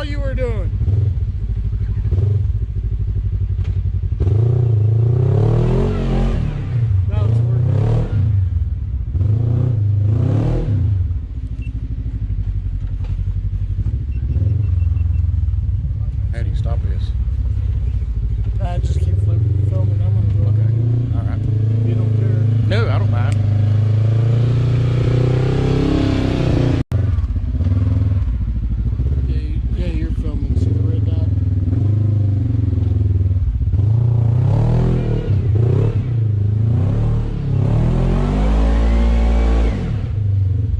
you were doing. Now it's working. How do you stop this? I just keep filming. I'm gonna go. Okay. All right. You don't care. No, I don't mind. Yeah, you're filming. See the red dot?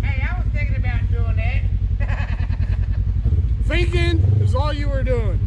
Hey, I was thinking about doing that. Thinking is all you were doing.